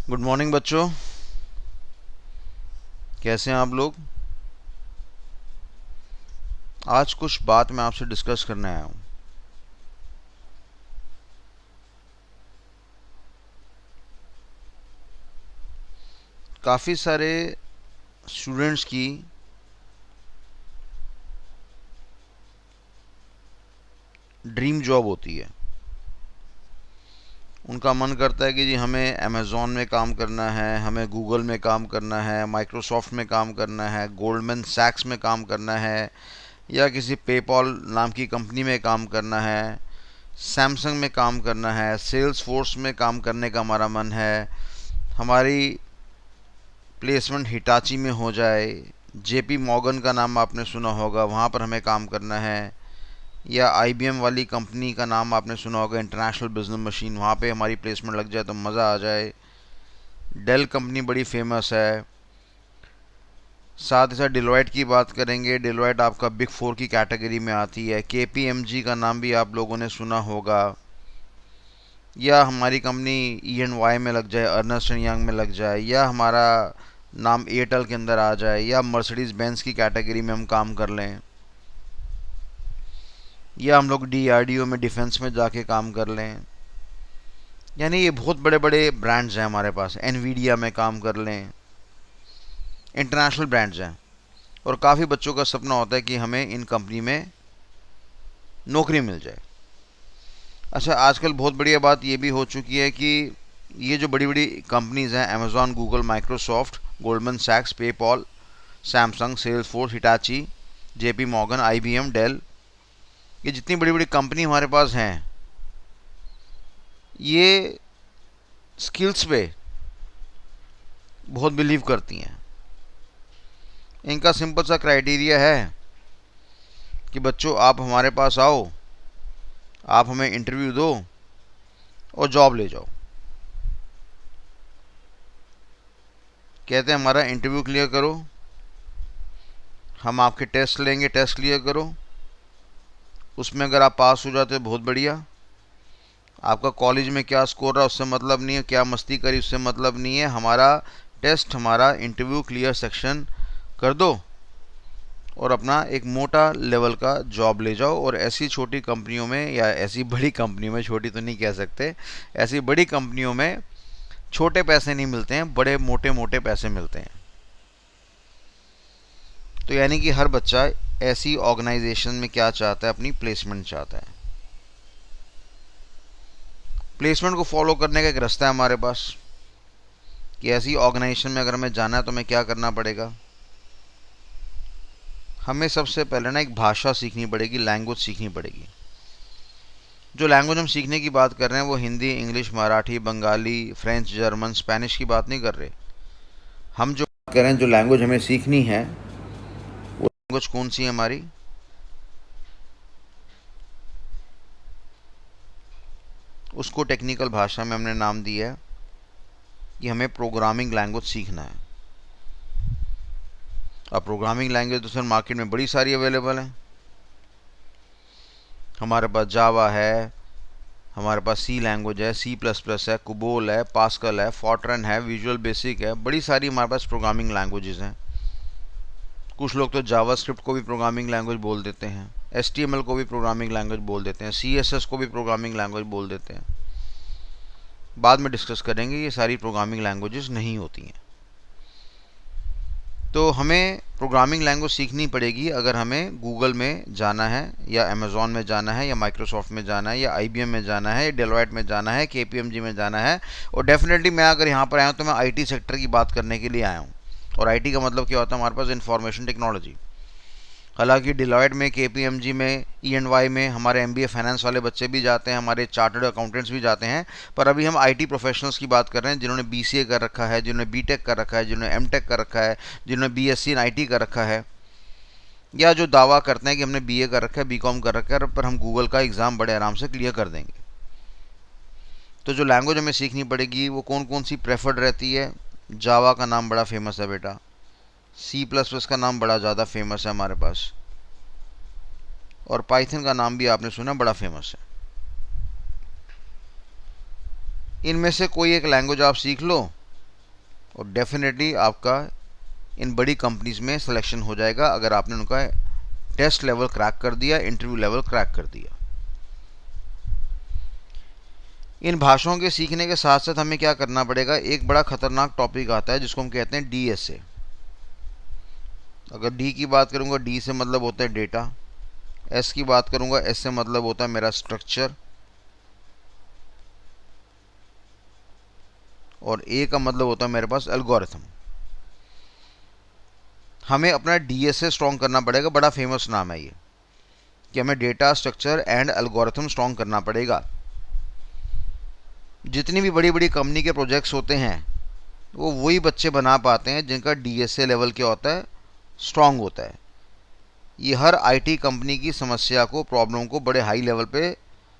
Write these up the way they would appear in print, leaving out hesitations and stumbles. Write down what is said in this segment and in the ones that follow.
Good morning बच्चों। कैसे हैं आप लोग? आज कुछ बात मैं आपसे डिस्कस करने आया हूँ। काफ़ी सारे स्टूडेंट्स की ड्रीम जॉब होती है। उनका मन करता है कि जी हमें अमेज़ॉन में काम करना है, हमें गूगल में काम करना है, माइक्रोसॉफ्ट में काम करना है, गोल्डमैन सैक्स में काम करना है, या किसी पेपॉल नाम की कंपनी में काम करना है, सैमसंग में काम करना है, सेल्स फोर्स में काम करने का हमारा मन है, हमारी प्लेसमेंट हिटाची में हो जाए, जेपी मॉर्गन का नाम आपने सुना होगा, वहाँ पर हमें काम करना है, या आईबीएम वाली कंपनी का नाम आपने सुना होगा, इंटरनेशनल बिजनेस मशीन, वहाँ पे हमारी प्लेसमेंट लग जाए तो मज़ा आ जाए। डेल कंपनी बड़ी फेमस है। साथ ही साथ डिलॉयट की बात करेंगे, डिलॉयट आपका बिग फोर की कैटेगरी में आती है। केपीएमजी का नाम भी आप लोगों ने सुना होगा। या हमारी कंपनी ईएनवाई में लग जाए, अर्नेस्ट एंड यंग में लग जाए, या हमारा नाम एयरटेल के अंदर आ जाए, या मर्सिडीज बेंज की कैटेगरी में हम काम कर लें, या हम लोग डीआरडीओ में डिफेंस में जाके काम कर लें। यानी ये बहुत बड़े बड़े ब्रांड्स हैं हमारे पास। एनवीडिया में काम कर लें, इंटरनेशनल ब्रांड्स हैं। और काफ़ी बच्चों का सपना होता है कि हमें इन कंपनी में नौकरी मिल जाए। अच्छा, आजकल बहुत बढ़िया बात ये भी हो चुकी है कि ये जो बड़ी बड़ी कंपनीज हैं, अमेज़ॉन, गूगल, माइक्रोसॉफ्ट, गोल्डमैन सैक्स, PayPal, Samsung, Salesforce, Hitachi, JP Morgan, IBM, Dell, ये जितनी बड़ी बड़ी कंपनी हमारे पास हैं, ये स्किल्स पे बहुत बिलीव करती हैं। इनका सिंपल सा क्राइटेरिया है कि बच्चों आप हमारे पास आओ, आप हमें इंटरव्यू दो और जॉब ले जाओ। कहते हैं हमारा इंटरव्यू क्लियर करो, हम आपके टेस्ट लेंगे, टेस्ट क्लियर करो, उसमें अगर आप पास हो जाते हो बहुत बढ़िया। आपका कॉलेज में क्या स्कोर रहा उससे मतलब नहीं है, क्या मस्ती करी उससे मतलब नहीं है। हमारा टेस्ट, हमारा इंटरव्यू क्लियर सेक्शन कर दो और अपना एक मोटा लेवल का जॉब ले जाओ। और ऐसी छोटी कंपनियों में, या ऐसी बड़ी कंपनियों में, छोटी तो नहीं कह सकते, ऐसी बड़ी कंपनियों में छोटे पैसे नहीं मिलते हैं, बड़े मोटे मोटे पैसे मिलते हैं। तो यानी कि हर बच्चा ऐसी ऑर्गेनाइजेशन में क्या चाहता है, अपनी प्लेसमेंट चाहता है। प्लेसमेंट को फॉलो करने का एक रास्ता है हमारे पास कि ऐसी ऑर्गेनाइजेशन में अगर हमें जाना है तो हमें क्या करना पड़ेगा। हमें सबसे पहले ना एक भाषा सीखनी पड़ेगी, लैंग्वेज सीखनी पड़ेगी। जो लैंग्वेज हम सीखने की बात कर रहे हैं वो Hindi, English, Marathi, Bengali, French, German, Spanish की बात नहीं कर रहे। हम जो बात कर रहे हैं, जो लैंग्वेज हमें सीखनी है, वो लैंग्वेज कौन सी है हमारी? उसको टेक्निकल भाषा में हमने नाम दिया है कि हमें प्रोग्रामिंग लैंग्वेज सीखना है। अब प्रोग्रामिंग लैंग्वेज तो सर मार्केट में बड़ी सारी अवेलेबल है। हमारे पास जावा है, हमारे पास सी लैंग्वेज है, सी प्लस प्लस है, कुबोल है, पास्कल है, फॉर्ट्रन है, विजुअल बेसिक है, बड़ी सारी हमारे पास प्रोग्रामिंग लैंग्वेजेस हैं। कुछ लोग तो जावास्क्रिप्ट को भी प्रोग्रामिंग लैंग्वेज बोल देते हैं, एचटीएमएल को भी प्रोग्रामिंग लैंग्वेज बोल देते हैं, सीएसएस को भी प्रोग्रामिंग लैंग्वेज बोल देते हैं। बाद में डिस्कस करेंगे, ये सारी प्रोग्रामिंग लैंग्वेजेस नहीं होती हैं। तो हमें प्रोग्रामिंग लैंग्वेज सीखनी पड़ेगी अगर हमें गूगल में जाना है, या अमेज़ॉन में जाना है, या माइक्रोसॉफ्ट में जाना है, या आईबीएम में जाना है, या डेलॉयट में जाना है, केपीएमजी में जाना है। और डेफिनेटली मैं अगर यहाँ पर आया हूँ तो मैं आईटी सेक्टर की बात करने के लिए आया हूँ। और आईटी का मतलब क्या होता है हमारे पास? Information technology. हालांकि डिलॉयट में, केपीएमजी में, ईएनवाई में हमारे एमबीए फाइनेंस वाले बच्चे भी जाते हैं, हमारे चार्टर्ड अकाउंटेंट्स भी जाते हैं। पर अभी हम आईटी प्रोफेशनल्स की बात कर रहे हैं, जिन्होंने बीसीए कर रखा है, जिन्होंने बीटेक कर रखा है, जिन्होंने एमटेक कर रखा है, जिन्होंने बीएससी इन आईटी कर रखा है, या जो दावा करते हैं कि हमने बीए कर रखा है, बीकॉम कर रखा है, पर हम गूगल का एग्ज़ाम बड़े आराम से क्लियर कर देंगे। तो जो लैंग्वेज हमें सीखनी पड़ेगी वो कौन कौन सी प्रेफर्ड रहती है? जावा का नाम बड़ा फेमस है बेटा, सी प्लस प्लस का नाम बड़ा ज़्यादा फेमस है हमारे पास, और पाइथन का नाम भी आपने सुना, बड़ा फेमस है। इनमें से कोई एक लैंग्वेज आप सीख लो, और डेफिनेटली आपका इन बड़ी कंपनीज में सिलेक्शन हो जाएगा अगर आपने उनका टेस्ट लेवल क्रैक कर दिया, इंटरव्यू लेवल क्रैक कर दिया। इन भाषाओं के सीखने के साथ साथ हमें क्या करना पड़ेगा, एक बड़ा खतरनाक टॉपिक आता है जिसको हम कहते हैं डीएसए। अगर डी की बात करूंगा, डी से मतलब होता है डेटा। एस की बात करूंगा, एस से मतलब होता है मेरा स्ट्रक्चर। और ए का मतलब होता है मेरे पास एल्गोरिथम। हमें अपना डीएसए स्ट्रॉन्ग करना पड़ेगा, बड़ा फेमस नाम है ये, कि हमें data structure and algorithm strong करना पड़ेगा। जितनी भी बड़ी बड़ी कंपनी के प्रोजेक्ट्स होते हैं वो वही बच्चे बना पाते हैं जिनका डीएसए लेवल क्या होता है, स्ट्रॉन्ग होता है। ये हर आईटी कंपनी की समस्या को, प्रॉब्लम को बड़े हाई लेवल पे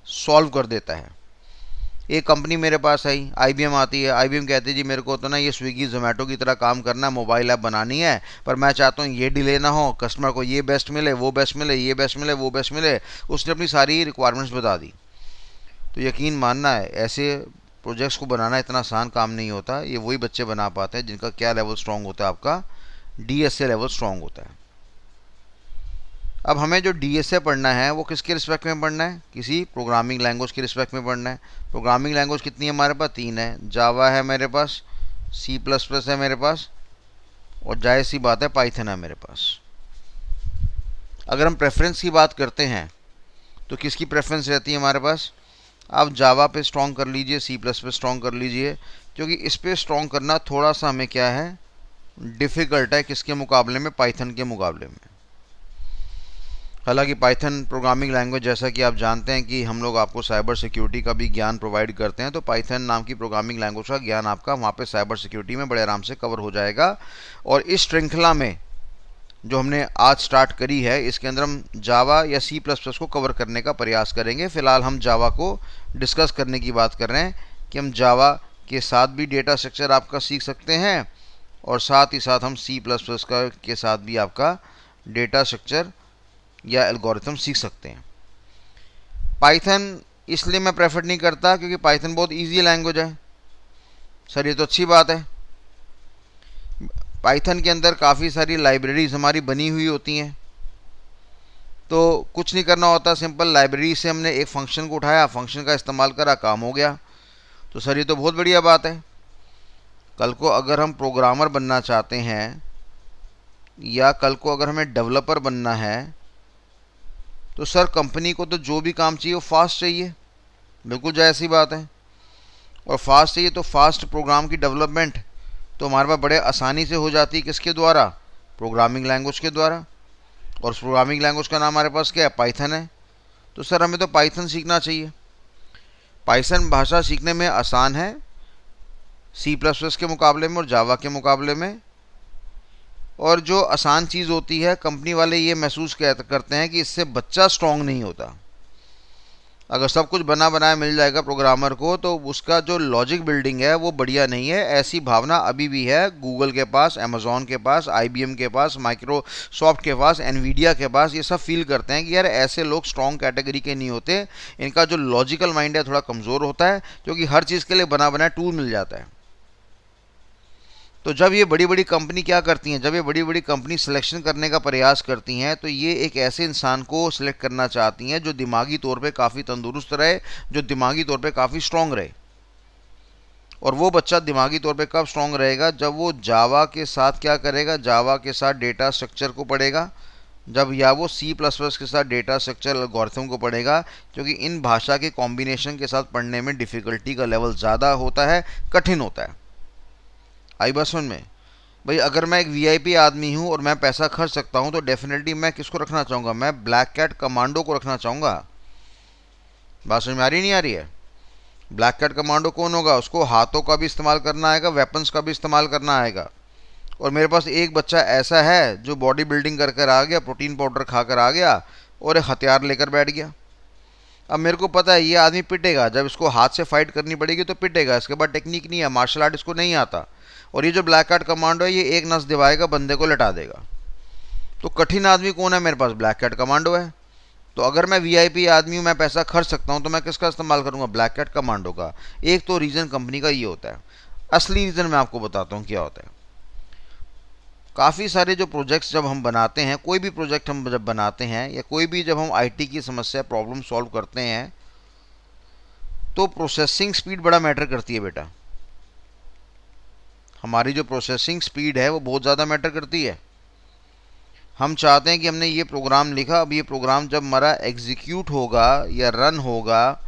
सॉल्व कर देता है। एक कंपनी मेरे पास आई, आईबीएम आती है, आईबीएम कहती है जी मेरे को तो ना ये स्विगी जोमेटो की तरह काम करना है, मोबाइल ऐप बनानी है, पर मैं चाहता हूँ ये डिले ना हो, कस्टमर को ये बेस्ट मिले, वो बेस्ट मिले, ये बेस्ट मिले, वो बेस्ट मिले। उसने अपनी सारी रिक्वायरमेंट्स बता दी। तो यकीन मानना है ऐसे प्रोजेक्ट्स को बनाना इतना आसान काम नहीं होता। ये वही बच्चे बना पाते हैं जिनका क्या लेवल स्ट्रॉन्ग होता है, आपका डीएसए लेवल स्ट्रॉन्ग होता है। अब हमें जो डीएसए पढ़ना है वो किसके रिस्पेक्ट में पढ़ना है, किसी प्रोग्रामिंग लैंग्वेज के रिस्पेक्ट में पढ़ना है। प्रोग्रामिंग लैंग्वेज कितनी है हमारे पास, 3 है। जावा है मेरे पास, C++ है मेरे पास, और जाहिर सी बात है पाइथन है मेरे पास। अगर हम प्रेफरेंस की बात करते हैं तो किसकी प्रेफरेंस रहती है हमारे पास, आप जावा पे स्ट्रॉन्ग कर लीजिए, C++ पे स्ट्रॉन्ग कर लीजिए, क्योंकि इस पे स्ट्रॉन्ग करना थोड़ा सा हमें क्या है, डिफ़िकल्ट है किसके मुकाबले में, पाइथन के मुकाबले में। हालांकि पाइथन प्रोग्रामिंग लैंग्वेज, जैसा कि आप जानते हैं कि हम लोग आपको साइबर सिक्योरिटी का भी ज्ञान प्रोवाइड करते हैं, तो पाइथन नाम की प्रोग्रामिंग लैंग्वेज का ज्ञान आपका वहाँ पे साइबर सिक्योरिटी में बड़े आराम से कवर हो जाएगा। और इस श्रृंखला में जो हमने आज स्टार्ट करी है, इसके अंदर हम जावा या C++ को कवर करने का प्रयास करेंगे। फ़िलहाल हम जावा को डिस्कस करने की बात कर रहे हैं कि हम जावा के साथ भी डेटा स्ट्रक्चर आपका सीख सकते हैं, और साथ ही साथ हम C++ का के साथ भी आपका डेटा स्ट्रक्चर या एल्गोरिथम सीख सकते हैं। पाइथन इसलिए मैं प्रेफर नहीं करता क्योंकि पाइथन बहुत इजी लैंग्वेज है। सर ये तो अच्छी बात है, पाइथन के अंदर काफ़ी सारी लाइब्रेरीज हमारी बनी हुई होती हैं, तो कुछ नहीं करना होता, सिंपल लाइब्रेरी से हमने एक फंक्शन को उठाया, फंक्शन का इस्तेमाल करा, काम हो गया। तो सर ये तो बहुत बढ़िया बात है। कल को अगर हम प्रोग्रामर बनना चाहते हैं या कल को अगर हमें डेवलपर बनना है, तो सर कंपनी को तो जो भी काम चाहिए वो फास्ट चाहिए, बिल्कुल जायज़ सी बात है। और फास्ट चाहिए तो फास्ट प्रोग्राम की डेवलपमेंट तो हमारे पास बड़े आसानी से हो जाती है, किसके द्वारा, प्रोग्रामिंग लैंग्वेज के द्वारा। और उस प्रोग्रामिंग लैंग्वेज का नाम हमारे पास क्या है, पाइथन है। तो सर हमें तो पाइथन सीखना चाहिए। पाइथन भाषा सीखने में आसान है C++ के मुकाबले में और जावा के मुकाबले में। और जो आसान चीज़ होती है, कंपनी वाले ये महसूस करते हैं कि इससे बच्चा स्ट्रॉन्ग नहीं होता। अगर सब कुछ बना बनाया मिल जाएगा प्रोग्रामर को तो उसका जो लॉजिक बिल्डिंग है वो बढ़िया नहीं है। ऐसी भावना अभी भी है गूगल के पास, अमेज़ॉन के पास, IBM के पास, माइक्रोसॉफ्ट के पास, एनवीडिया के पास। ये सब फील करते हैं कि यार ऐसे लोग स्ट्रॉन्ग कैटेगरी के नहीं होते, इनका जो लॉजिकल माइंड है थोड़ा कमज़ोर होता है, क्योंकि हर चीज़ के लिए बना बनाया टूल मिल जाता है। तो जब ये बड़ी बड़ी कंपनी क्या करती हैं, जब ये बड़ी बड़ी कंपनी सिलेक्शन करने का प्रयास करती हैं, तो ये एक ऐसे इंसान को सिलेक्ट करना चाहती हैं जो दिमागी तौर पे काफ़ी तंदुरुस्त रहे, जो दिमागी तौर पे काफ़ी स्ट्रॉन्ग रहे। और वो बच्चा दिमागी तौर पे कब स्ट्रॉन्ग रहेगा, जब वो जावा के साथ क्या करेगा, जावा के साथ डेटा स्ट्रक्चर को पढ़ेगा, जब या वो C++ के साथ डेटा स्ट्रक्चर एल्गोरिथम को पढ़ेगा। क्योंकि इन भाषा के कॉम्बिनेशन के साथ पढ़ने में डिफ़िकल्टी का लेवल ज़्यादा होता है, कठिन होता है। आई बात समझ में भाई। अगर मैं एक VIP आदमी हूँ और मैं पैसा खर्च सकता हूँ तो डेफिनेटली मैं किसको रखना चाहूँगा, मैं ब्लैक कैट कमांडो को रखना चाहूँगा। बात समझ में आ रही नहीं आ रही है। ब्लैक कैट कमांडो कौन होगा, उसको हाथों का भी इस्तेमाल करना आएगा, वेपन्स का भी इस्तेमाल करना आएगा। और मेरे पास एक बच्चा ऐसा है जो बॉडी बिल्डिंग कर कर आ गया, प्रोटीन पाउडर खा कर आ गया और एक हथियार लेकर बैठ गया। अब मेरे को पता है ये आदमी पिटेगा, जब इसको हाथ से फाइट करनी पड़ेगी तो पिटेगा, इसके बाद टेक्निक नहीं है, मार्शल आर्ट इसको नहीं आता। और ये जो ब्लैक कैट कमांडो है ये एक नस दिवाएगा, बंदे को लटा देगा। तो कठिन आदमी कौन है मेरे पास, ब्लैक कैट कमांडो है। तो अगर मैं VIP आदमी हूँ, मैं पैसा खर्च सकता हूँ, तो मैं किसका इस्तेमाल करूँगा, ब्लैक कैट कमांडो का। एक तो रीज़न कंपनी का ये होता है। असली रीज़न मैं आपको बताता हूँ क्या होता है। काफ़ी सारे जो प्रोजेक्ट्स जब हम बनाते हैं, कोई भी प्रोजेक्ट हम जब बनाते हैं या कोई भी जब हम आईटी की समस्या प्रॉब्लम सॉल्व करते हैं, तो प्रोसेसिंग स्पीड बड़ा मैटर करती है बेटा। हमारी जो प्रोसेसिंग स्पीड है वो बहुत ज़्यादा मैटर करती है। हम चाहते हैं कि हमने ये प्रोग्राम लिखा, अब ये प्रोग्राम जब हमारा एग्जीक्यूट होगा या रन होगा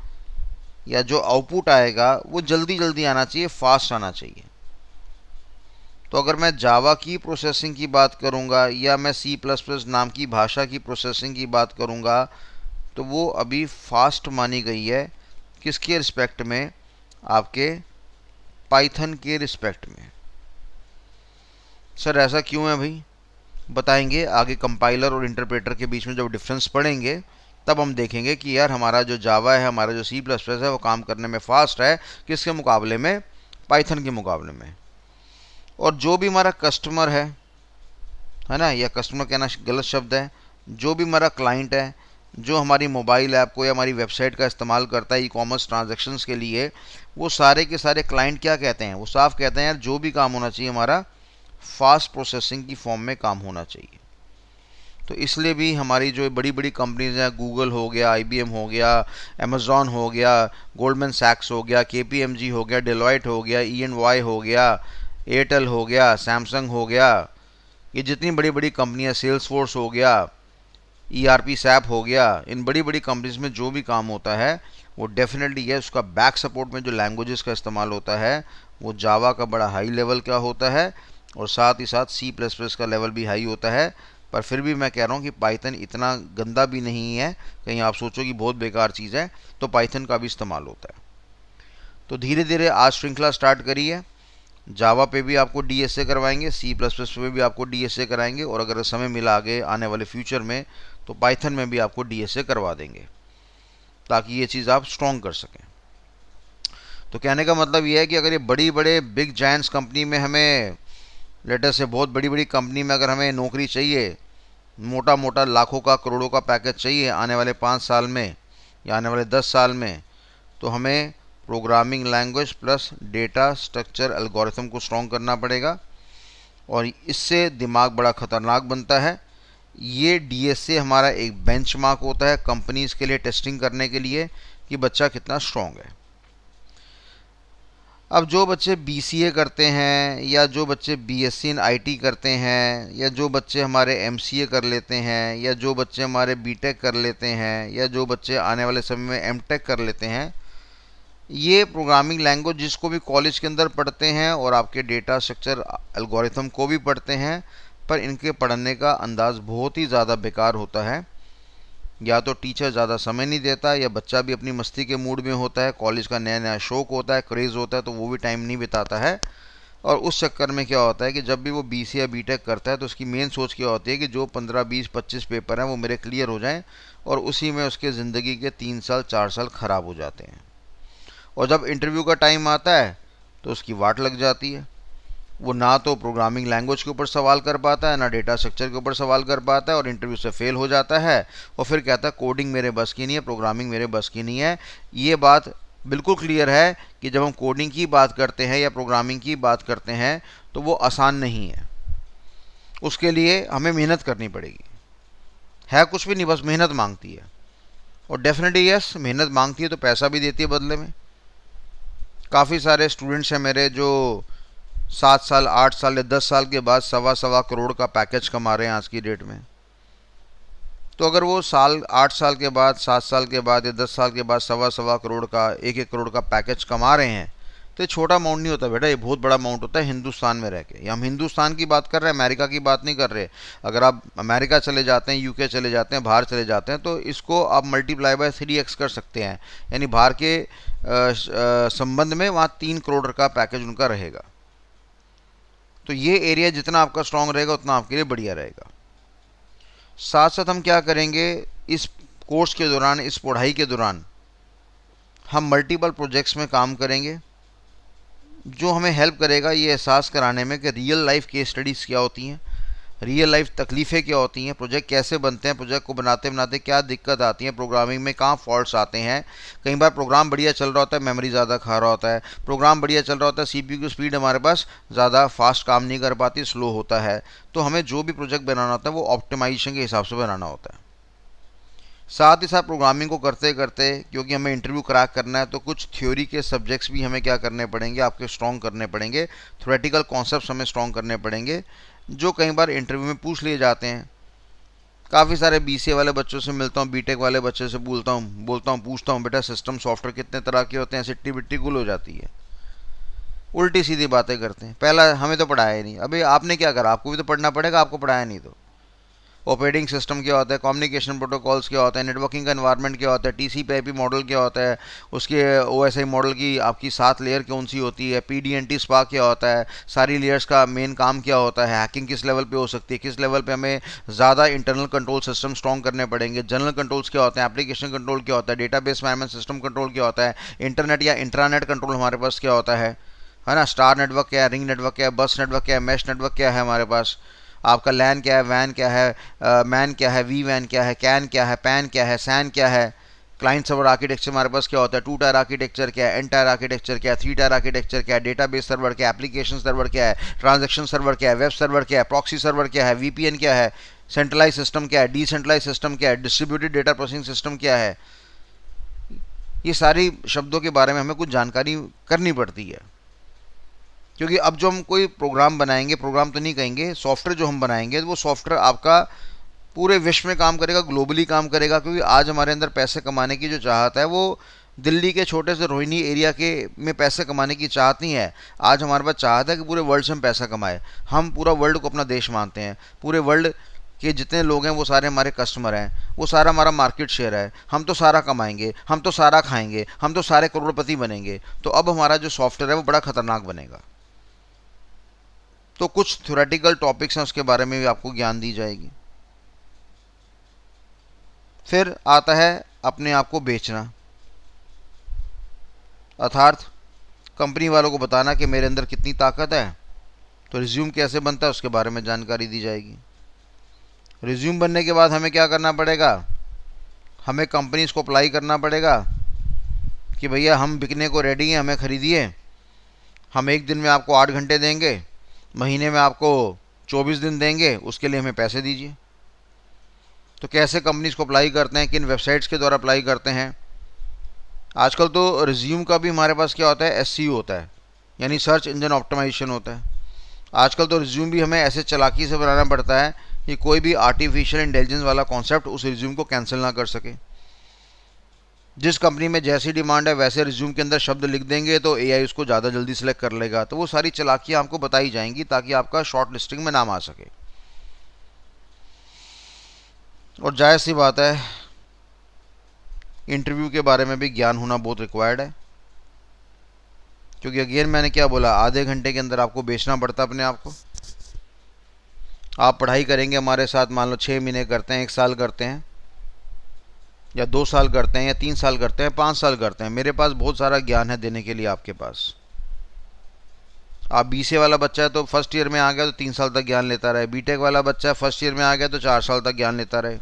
या जो आउटपुट आएगा वो जल्दी जल्दी आना चाहिए, फास्ट आना चाहिए। तो अगर मैं जावा की प्रोसेसिंग की बात करूंगा या मैं सी प्लस प्लस नाम की भाषा की प्रोसेसिंग की बात करूंगा, तो वो अभी फास्ट मानी गई है किसके रिस्पेक्ट में? आपके पाइथन के रिस्पेक्ट में। सर ऐसा क्यों है भाई? बताएंगे आगे। कंपाइलर और इंटरप्रेटर के बीच में जब डिफरेंस पढ़ेंगे तब हम देखेंगे कि यार हमारा जो जावा है, हमारा जो सी प्लस प्लस है, वो काम करने में फास्ट है किसके मुकाबले में? पाइथन के मुकाबले में। और जो भी हमारा कस्टमर है ना, या कस्टमर कहना गलत शब्द है, जो भी हमारा क्लाइंट है, जो हमारी मोबाइल ऐप को या हमारी वेबसाइट का इस्तेमाल करता है ई कॉमर्स ट्रांजेक्शन्स के लिए, वो सारे के सारे क्लाइंट क्या कहते हैं? वो साफ कहते हैं यार जो भी काम होना चाहिए हमारा फास्ट प्रोसेसिंग की फॉर्म में काम होना चाहिए। तो इसलिए भी हमारी जो बड़ी बड़ी कंपनीज हैं, गूगल हो गया, IBM हो गया, अमेज़ॉन हो गया, गोल्डमैन सैक्स हो गया, KPMG हो गया, डेलॉयट हो गया, EY हो गया, एयरटेल हो गया, सैमसंग हो गया, ये जितनी बड़ी बड़ी कंपनियां, सेल्सफोर्स हो गया, ERP सैप हो गया, इन बड़ी बड़ी कंपनीज में जो भी काम होता है वो डेफिनेटली है उसका बैक सपोर्ट में जो लैंग्वेजेस का इस्तेमाल होता है वो जावा का बड़ा हाई लेवल का होता है, और साथ ही साथ सी प्लस प्लस का लेवल भी हाई होता है। पर फिर भी मैं कह रहा हूँ कि पाइथन इतना गंदा भी नहीं है, कहीं आप सोचो कि बहुत बेकार चीज़ है, तो पाइथन का भी इस्तेमाल होता है। तो धीरे धीरे आज श्रृंखला स्टार्ट करी है। जावा पे भी आपको DSA करवाएंगे, सी प्लस प्लस पे भी आपको DSA कराएंगे, और अगर समय मिला आगे आने वाले फ्यूचर में तो पाइथन में भी आपको DSA करवा देंगे ताकि ये चीज़ आप स्ट्रॉन्ग कर सकें। तो कहने का मतलब ये है कि अगर ये बड़ी बड़े बिग जायंट्स कंपनी में हमें, लेटर से बहुत बड़ी बड़ी कंपनी में अगर हमें नौकरी चाहिए, मोटा मोटा लाखों का करोड़ों का पैकेज चाहिए आने वाले 5 साल में या आने वाले 10 साल में, तो हमें programming language plus data structure algorithm को स्ट्रॉन्ग करना पड़ेगा, और इससे दिमाग बड़ा ख़तरनाक बनता है। ये DSA हमारा एक बेंचमार्क होता है कंपनीज़ के लिए टेस्टिंग करने के लिए कि बच्चा कितना स्ट्रॉन्ग है। अब जो बच्चे BCA करते हैं या जो बच्चे BSc इन IT करते हैं या जो बच्चे हमारे MCA कर लेते हैं या जो बच्चे हमारे BTech कर लेते हैं या जो बच्चे आने वाले समय में MTech कर लेते हैं, ये प्रोग्रामिंग लैंग्वेज जिसको भी कॉलेज के अंदर पढ़ते हैं और आपके डेटा स्ट्रक्चर एल्गोरिथम को भी पढ़ते हैं, पर इनके पढ़ने का अंदाज़ बहुत ही ज़्यादा बेकार होता है। या तो टीचर ज़्यादा समय नहीं देता या बच्चा भी अपनी मस्ती के मूड में होता है, कॉलेज का नया नया शौक होता है, क्रेज़ होता है, तो वो भी टाइम नहीं बिताता है। और उस चक्कर में क्या होता है कि जब भी वो BC या BTech करता है तो उसकी मेन सोच क्या होती है कि जो 15 20 25 पेपर हैं वो मेरे क्लियर हो जाएं, और उसी में उसके ज़िंदगी के 3 साल 4 साल ख़राब हो जाते हैं। और जब इंटरव्यू का टाइम आता है तो उसकी वाट लग जाती है। वो ना तो प्रोग्रामिंग लैंग्वेज के ऊपर सवाल कर पाता है, ना डेटा स्ट्रक्चर के ऊपर सवाल कर पाता है, और इंटरव्यू से फेल हो जाता है, और फिर कहता है कोडिंग मेरे बस की नहीं है, प्रोग्रामिंग मेरे बस की नहीं है। ये बात बिल्कुल क्लियर है कि जब हम कोडिंग की बात करते हैं या प्रोग्रामिंग की बात करते हैं तो वो आसान नहीं है, उसके लिए हमें मेहनत करनी पड़ेगी। है कुछ भी नहीं, बस मेहनत मांगती है, और डेफिनेटली यस मेहनत मांगती है तो पैसा भी देती है बदले में। काफ़ी सारे स्टूडेंट्स हैं मेरे जो 7 साल 8 साल या 10 साल के बाद सवा सवा करोड़ का पैकेज कमा रहे हैं आज की डेट में। तो अगर वो 8 साल के बाद 7 साल के बाद या 10 साल के बाद सवा सवा करोड़ का 1 1 करोड़ का पैकेज कमा रहे हैं, तो ये छोटा अमाउंट नहीं होता बेटा, ये बहुत बड़ा अमाउंट होता है हिंदुस्तान में रह के। हम हिंदुस्तान की बात कर रहे हैं, अमेरिका की बात नहीं कर रहे। अगर आप अमेरिका चले जाते हैं, UK चले जाते हैं, बाहर चले जाते हैं, तो इसको आप मल्टीप्लाई बाय 3x कर सकते हैं, यानी बाहर के संबंध में वहाँ 3 करोड़ का पैकेज उनका रहेगा। तो ये एरिया जितना आपका स्ट्रांग रहेगा उतना आपके लिए बढ़िया रहेगा। साथ साथ हम क्या करेंगे, इस कोर्स के दौरान, इस पढ़ाई के दौरान हम मल्टीपल प्रोजेक्ट्स में काम करेंगे, जो हमें हेल्प करेगा ये एहसास कराने में कि रियल लाइफ केस स्टडीज़ क्या होती हैं, रियल लाइफ तकलीफ़ें क्या होती हैं, प्रोजेक्ट कैसे बनते हैं, प्रोजेक्ट को बनाते बनाते क्या दिक्कत आती है, प्रोग्रामिंग में कहाँ फॉल्ट्स आते हैं। कई बार प्रोग्राम बढ़िया चल रहा होता है, मेमोरी ज़्यादा खा रहा होता है, प्रोग्राम बढ़िया चल रहा होता है, सीपीयू की स्पीड हमारे पास ज़्यादा फास्ट काम नहीं कर पाती, स्लो होता है। तो हमें जो भी प्रोजेक्ट बनाना होता है वो ऑप्टिमाइजेशन के हिसाब से बनाना होता है। साथ ही साथ प्रोग्रामिंग को करते करते, क्योंकि हमें इंटरव्यू क्रैक करना है, तो कुछ थ्योरी के सब्जेक्ट्स भी हमें क्या करने पड़ेंगे, आपके स्ट्रॉन्ग करने पड़ेंगे। थ्योरेटिकल कॉन्सेप्ट्स हमें स्ट्रॉन्ग करने पड़ेंगे, जो कई बार इंटरव्यू में पूछ लिए जाते हैं। काफ़ी सारे बीसीए वाले बच्चों से मिलता हूँ, बीटेक वाले बच्चे से बोलता हूँ पूछता हूँ, बेटा सिस्टम सॉफ्टवेयर कितने तरह के होते हैं, सिट्टी बिट्टी गुल हो जाती है, उल्टी सीधी बातें करते हैं। पहला, हमें तो पढ़ाया ही नहीं। अभी आपने क्या करा, आपको भी तो पढ़ना पड़ेगा, आपको पढ़ाया नहीं तो। ऑपरेटिंग सिस्टम क्या होता है, कम्युनिकेशन प्रोटोकॉल्स क्या होता है, नेटवर्किंग का एनवायरनमेंट क्या होता है, टीसीपी/आईपी मॉडल क्या होता है, उसके ओएसआई मॉडल की आपकी 7 लेयर कौन सी होती है, पीडीएनटी स्पा क्या होता है, सारी लेयर्स का मेन काम क्या होता है, हैकिंग किस लेवल पे हो सकती है, किस लेवल पे हमें ज़्यादा इंटरनल कंट्रोल सिस्टम स्ट्रॉन्ग करने पड़ेंगे, जनरल कंट्रोल्स क्या होते हैं, एप्लीकेशन कंट्रोल क्या होता है, डेटाबेस मैनेजमेंट सिस्टम कंट्रोल क्या होता है, इंटरनेट या इंट्रानेट कंट्रोल हमारे पास क्या होता है ना, स्टार नेटवर्क क्या है, रिंग नेटवर्क क्या है, बस नेटवर्क क्या है, मैश नेटवर्क क्या है हमारे पास, आपका लैन क्या है, वैन क्या है, मैन क्या है, वी वैन क्या है, कैन क्या है, पैन क्या है, सैन क्या है, क्लाइंट सर्वर आर्किटेक्चर हमारे पास क्या होता है, 2 टायर आर्किटेक्चर क्या है, एन टायर आर्किटेक्चर क्या है, 3 टायर आर्किटेक्चर क्या है, डेटाबेस सर्वर क्या है, एप्लीकेशन सर्वर क्या है, ट्रांजैक्शन सर्वर क्या है, वेब सर्वर क्या है, प्रॉक्सी सर्वर क्या है, वीपीएन क्या है, सेंट्रलाइज सिस्टम क्या है, डिसेंट्रलाइज सिस्टम क्या है, डिस्ट्रीब्यूटेड डेटा प्रोसेसिंग सिस्टम क्या है। ये सारी शब्दों के बारे में हमें कुछ जानकारी करनी पड़ती है, क्योंकि अब जो हम कोई प्रोग्राम बनाएंगे, प्रोग्राम तो नहीं कहेंगे, सॉफ्टवेयर जो हम बनाएंगे, तो वो सॉफ्टवेयर आपका पूरे विश्व में काम करेगा, ग्लोबली काम करेगा। क्योंकि आज हमारे अंदर पैसे कमाने की जो चाहत है, वो दिल्ली के छोटे से रोहिणी एरिया के में पैसे कमाने की चाहत नहीं है। आज हमारे पास चाहत है कि पूरे वर्ल्ड से हम पैसा कमाए। हम पूरा वर्ल्ड को अपना देश मानते हैं, पूरे वर्ल्ड के जितने लोग हैं वो सारे हमारे कस्टमर हैं, वो सारा हमारा मार्केट शेयर है। हम तो सारा कमाएंगे, हम तो सारा खाएंगे, हम तो सारे करोड़पति बनेंगे। तो अब हमारा जो सॉफ्टवेयर है वो बड़ा खतरनाक बनेगा। तो कुछ थ्योरेटिकल टॉपिक्स हैं, उसके बारे में भी आपको ज्ञान दी जाएगी। फिर आता है अपने आप को बेचना, अर्थात कंपनी वालों को बताना कि मेरे अंदर कितनी ताकत है। तो रिज्यूम कैसे बनता है उसके बारे में जानकारी दी जाएगी। रिज्यूम बनने के बाद हमें क्या करना पड़ेगा, हमें कंपनीज को अप्लाई करना पड़ेगा कि भैया हम बिकने को रेडी हैं, हमें खरीदिए। हम एक दिन में आपको 8 घंटे देंगे, महीने में आपको 24 दिन देंगे, उसके लिए हमें पैसे दीजिए। तो कैसे कंपनीज को अप्लाई करते हैं, किन वेबसाइट्स के द्वारा अप्लाई करते हैं। आजकल तो रिज्यूम का भी हमारे पास क्या होता है, एससीओ होता है, यानी सर्च इंजन ऑप्टिमाइजेशन होता है। आजकल तो रिज्यूम भी हमें ऐसे चालाकी से बनाना पड़ता है कि कोई भी आर्टिफिशियल इंटेलिजेंस वाला कॉन्सेप्ट उस रिज्यूम को कैंसिल ना कर सके। जिस कंपनी में जैसी डिमांड है वैसे रिज्यूम के अंदर शब्द लिख देंगे तो एआई उसको ज़्यादा जल्दी सेलेक्ट कर लेगा। तो वो सारी चालाकियाँ आपको बताई जाएंगी ताकि आपका शॉर्ट लिस्टिंग में नाम आ सके। और जायज़ सी बात है, इंटरव्यू के बारे में भी ज्ञान होना बहुत रिक्वायर्ड है, क्योंकि अगेन मैंने क्या बोला, आधे घंटे के अंदर आपको बेचना पड़ता है अपने आप को। आप पढ़ाई करेंगे हमारे साथ, मान लो 6 महीने करते हैं, 1 साल करते हैं, या 2 साल करते हैं, या 3 साल करते हैं, 5 साल करते हैं, मेरे पास बहुत सारा ज्ञान है देने के लिए आपके पास। आप बीसीए वाला बच्चा है तो फर्स्ट ईयर में आ गया तो 3 साल तक ज्ञान लेता रहे, बीटेक वाला बच्चा है फर्स्ट ईयर में आ गया तो 4 साल तक ज्ञान लेता रहे।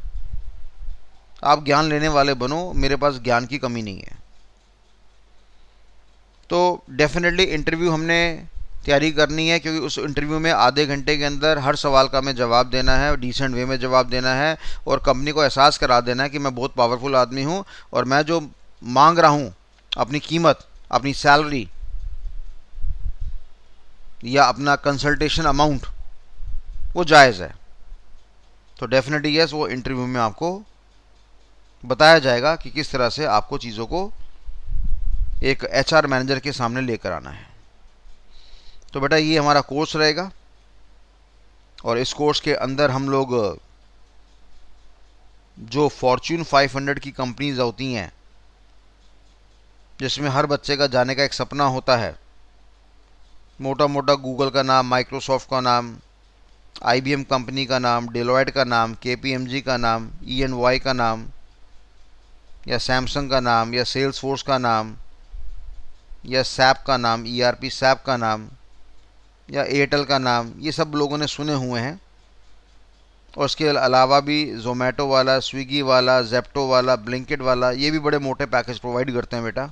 आप ज्ञान लेने वाले बनो, मेरे पास ज्ञान की कमी नहीं है। तो डेफिनेटली इंटरव्यू हमने तैयारी करनी है, क्योंकि उस इंटरव्यू में आधे घंटे के अंदर हर सवाल का हमें जवाब देना है, डिसेंट वे में जवाब देना है, और कंपनी को एहसास करा देना है कि मैं बहुत पावरफुल आदमी हूँ और मैं जो मांग रहा हूँ, अपनी कीमत, अपनी सैलरी या अपना कंसल्टेशन अमाउंट, वो जायज़ है। तो डेफिनेटली यस, वो इंटरव्यू में आपको बताया जाएगा कि किस तरह से आपको चीज़ों को एक एचआर मैनेजर के सामने लेकर आना है। तो बेटा ये हमारा कोर्स रहेगा, और इस कोर्स के अंदर हम लोग जो फॉर्च्यून 500 की कंपनीज होती हैं, जिसमें हर बच्चे का जाने का एक सपना होता है, मोटा मोटा गूगल का नाम, माइक्रोसॉफ्ट का नाम, आईबीएम कंपनी का नाम, डेलोइट का नाम, केपीएमजी का नाम, ईएनवाई का नाम, या सैमसंग का नाम, या सेल्सफोर्स का नाम, या सैप का नाम, ईआरपी सैप का नाम, या एयरटेल का नाम, ये सब लोगों ने सुने हुए हैं। और इसके अलावा भी जोमेटो वाला, स्विगी वाला, जेप्टो वाला, ब्लिंकिट वाला, ये भी बड़े मोटे पैकेज प्रोवाइड करते हैं बेटा।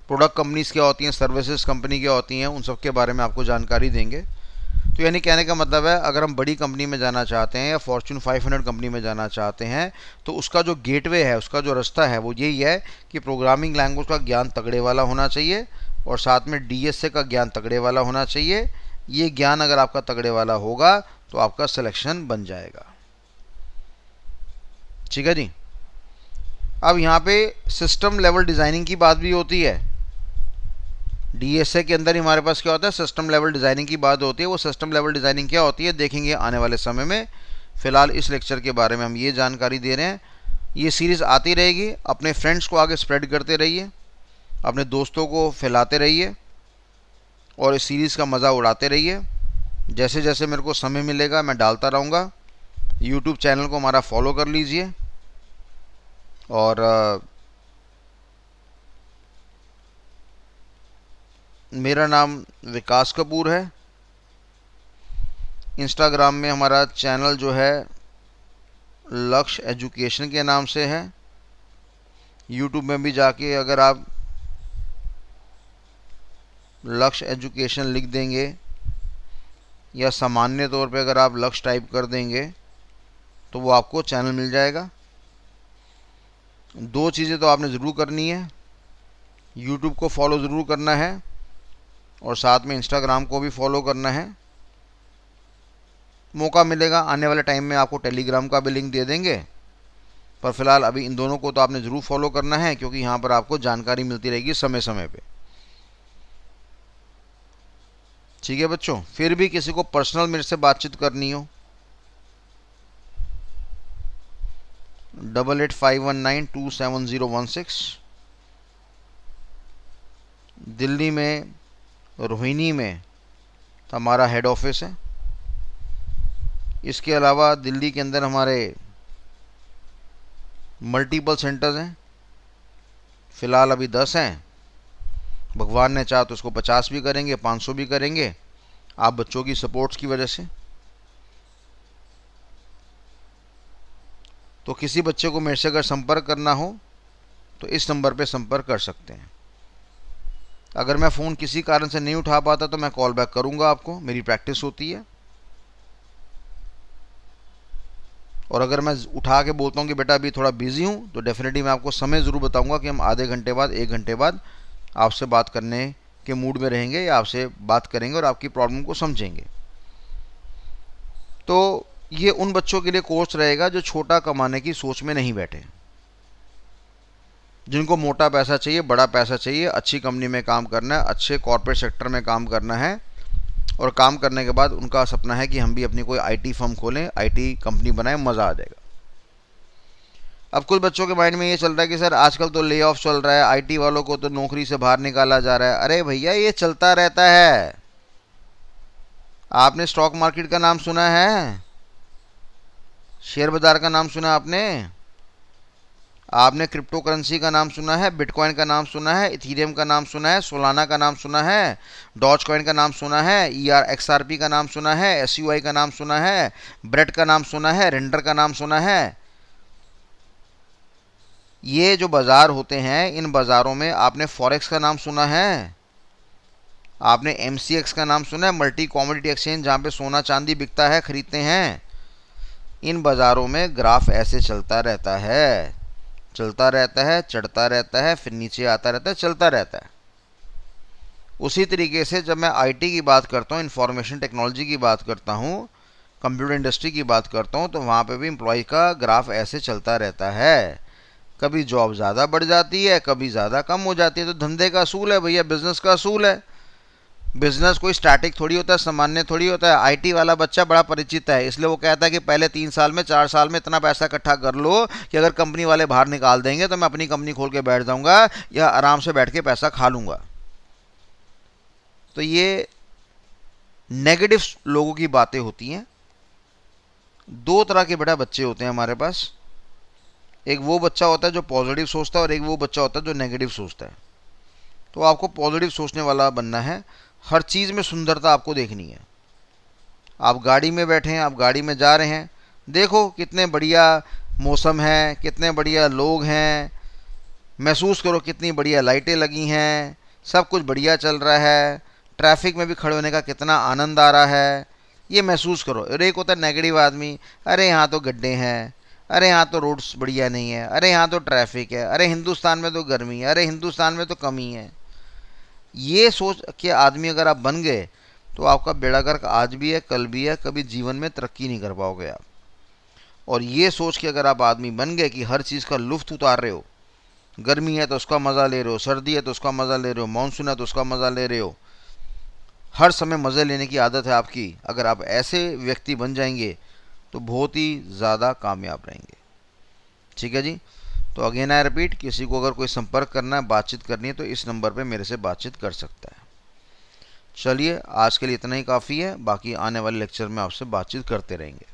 प्रोडक्ट कंपनीज क्या होती हैं, सर्विसेज कंपनी क्या होती हैं, उन सब के बारे में आपको जानकारी देंगे। तो यानी कहने का मतलब है, अगर हम बड़ी कंपनी में जाना चाहते हैं या फॉर्च्यून 500 कंपनी में जाना चाहते हैं, तो उसका जो गेटवे है, उसका जो रास्ता है, वो यही है कि प्रोग्रामिंग लैंग्वेज का ज्ञान तगड़े वाला होना चाहिए और साथ में डीएसए का ज्ञान तगड़े वाला होना चाहिए। ये ज्ञान अगर आपका तगड़े वाला होगा तो आपका सिलेक्शन बन जाएगा। ठीक है जी। अब यहाँ पे सिस्टम लेवल डिज़ाइनिंग की बात भी होती है। डीएसए के अंदर ही हमारे पास क्या होता है, सिस्टम लेवल डिज़ाइनिंग की बात होती है। वो सिस्टम लेवल डिज़ाइनिंग क्या होती है देखेंगे आने वाले समय में। फ़िलहाल इस लेक्चर के बारे में हम ये जानकारी दे रहे हैं। ये सीरीज़ आती रहेगी, अपने फ्रेंड्स को आगे स्प्रेड करते रहिए, अपने दोस्तों को फैलाते रहिए और इस सीरीज़ का मज़ा उड़ाते रहिए। जैसे जैसे मेरे को समय मिलेगा मैं डालता रहूँगा। यूट्यूब चैनल को हमारा फॉलो कर लीजिए और मेरा नाम विकास कपूर है। इंस्टाग्राम में हमारा चैनल जो है लक्ष्य एजुकेशन के नाम से है। यूट्यूब में भी जाके अगर आप लक्ष्य एजुकेशन लिख देंगे या सामान्य तौर पे अगर आप लक्ष्य टाइप कर देंगे तो वो आपको चैनल मिल जाएगा। दो चीज़ें तो आपने ज़रूर करनी है, यूट्यूब को फॉलो ज़रूर करना है और साथ में इंस्टाग्राम को भी फॉलो करना है। मौका मिलेगा आने वाले टाइम में आपको टेलीग्राम का भी लिंक दे देंगे, पर फिलहाल अभी इन दोनों को तो आपने ज़रूर फॉलो करना है क्योंकि यहाँ पर आपको जानकारी मिलती रहेगी समय समय पे। ठीक है बच्चों। फिर भी किसी को पर्सनल मेरे से बातचीत करनी हो 8851927016, दिल्ली में रोहिणी में हमारा हेड ऑफिस है। इसके अलावा दिल्ली के अंदर हमारे मल्टीपल सेंटर्स हैं। फ़िलहाल अभी 10 हैं, भगवान ने चाहा तो उसको 50 भी करेंगे, 500 भी करेंगे, आप बच्चों की सपोर्ट्स की वजह से। तो किसी बच्चे को मेरे से अगर संपर्क करना हो तो इस नंबर पे संपर्क कर सकते हैं। अगर मैं फ़ोन किसी कारण से नहीं उठा पाता तो मैं कॉल बैक करूँगा आपको, मेरी प्रैक्टिस होती है। और अगर मैं उठा के बोलता हूँ कि बेटा अभी थोड़ा बिजी हूँ तो डेफिनेटली मैं आपको समय ज़रूर बताऊँगा कि हम आधे घंटे बाद, 1 घंटे बाद आपसे बात करने के मूड में रहेंगे या आपसे बात करेंगे और आपकी प्रॉब्लम को समझेंगे। तो ये उन बच्चों के लिए कोर्स रहेगा जो छोटा कमाने की सोच में नहीं बैठे, जिनको मोटा पैसा चाहिए, बड़ा पैसा चाहिए, अच्छी कंपनी में काम करना है, अच्छे कॉर्पोरेट सेक्टर में काम करना है और काम करने के बाद उनका सपना है कि हम भी अपनी कोई आईटी फर्म खोलें, आईटी कंपनी बनाएं, मज़ा आ जाएगा। अब कुछ बच्चों के माइंड में ये चल रहा है कि सर आजकल तो ले ऑफ चल रहा है, आईटी वालों को तो नौकरी से बाहर निकाला जा रहा है। अरे भैया ये चलता रहता है। आपने स्टॉक मार्केट का नाम सुना है, शेयर बाजार का नाम सुना आपने, आपने क्रिप्टो करेंसी का नाम सुना है, बिटकॉइन का नाम सुना है, इथीरियम का नाम सुना है, सोलाना का नाम सुना है, डॉज कॉइन का नाम सुना है, XRP का नाम सुना है, SUI का नाम सुना है, ब्रेड का नाम सुना है, रेंडर का नाम सुना है। ये जो बाज़ार होते हैं, इन बाज़ारों में आपने फॉरेक्स का नाम सुना है, आपने MCX का नाम सुना है, मल्टी कॉमोडिटी एक्सचेंज, जहाँ पे सोना चांदी बिकता है, खरीदते हैं। इन बाज़ारों में ग्राफ ऐसे चलता रहता है, चलता रहता है, चढ़ता रहता है, फिर नीचे आता रहता है, चलता रहता है। उसी तरीके से जब मैं आईटी की बात करता हूँ, इंफॉर्मेशन टेक्नोलॉजी की बात करता हूँ, कंप्यूटर इंडस्ट्री की बात करता हूँ, तो वहाँ पे भी एम्प्लॉय का ग्राफ ऐसे चलता रहता है। कभी जॉब ज़्यादा बढ़ जाती है, कभी ज़्यादा कम हो जाती है। तो धंधे का असूल है भैया, बिजनेस का असूल है। बिजनेस कोई स्टैटिक थोड़ी होता है, सामान्य थोड़ी होता है। आईटी वाला बच्चा बड़ा परिचित है, इसलिए वो कहता है कि पहले 3 साल में, 4 साल में इतना पैसा इकट्ठा कर लो कि अगर कंपनी वाले बाहर निकाल देंगे तो मैं अपनी कंपनी खोल के बैठ जाऊंगा या आराम से बैठ के पैसा खा लूंगा। तो ये नेगेटिव लोगों की बातें होती हैं। 2 तरह के बेटा बच्चे होते हैं हमारे पास। एक वो बच्चा होता है जो पॉजिटिव सोचता है और एक वो बच्चा होता है जो नेगेटिव सोचता है। तो आपको पॉजिटिव सोचने वाला बनना है। हर चीज़ में सुंदरता आपको देखनी है। आप गाड़ी में बैठे हैं, आप गाड़ी में जा रहे हैं, देखो कितने बढ़िया मौसम है, कितने बढ़िया लोग हैं, महसूस करो कितनी बढ़िया लाइटें लगी हैं, सब कुछ बढ़िया चल रहा है, ट्रैफिक में भी खड़े होने का कितना आनंद आ रहा है, ये महसूस करो। और एक होता है नेगेटिव आदमी, अरे यहाँ तो गड्ढे हैं, अरे यहाँ तो रोड्स बढ़िया नहीं है, अरे यहाँ तो ट्रैफिक है, अरे हिंदुस्तान में तो गर्मी है, अरे हिंदुस्तान में तो कमी है। ये सोच के आदमी अगर आप बन गए तो आपका बेड़ा गर्क आज भी है, कल भी है, कभी जीवन में तरक्की नहीं कर पाओगे आप। और ये सोच के अगर आप आदमी बन गए कि हर चीज़ का लुफ्त उतार रहे हो, गर्मी है तो उसका मज़ा ले रहे हो, सर्दी है तो उसका मज़ा ले रहे हो, मानसून है तो उसका मज़ा ले रहे हो, हर समय मज़े लेने की आदत है आपकी, अगर आप ऐसे व्यक्ति बन जाएंगे तो बहुत ही ज़्यादा कामयाब रहेंगे। ठीक है जी। तो अगेन आई रिपीट, किसी को अगर कोई संपर्क करना है, बातचीत करनी है, तो इस नंबर पे मेरे से बातचीत कर सकता है। चलिए, आज के लिए इतना ही काफ़ी है, बाकी आने वाले लेक्चर में आपसे बातचीत करते रहेंगे।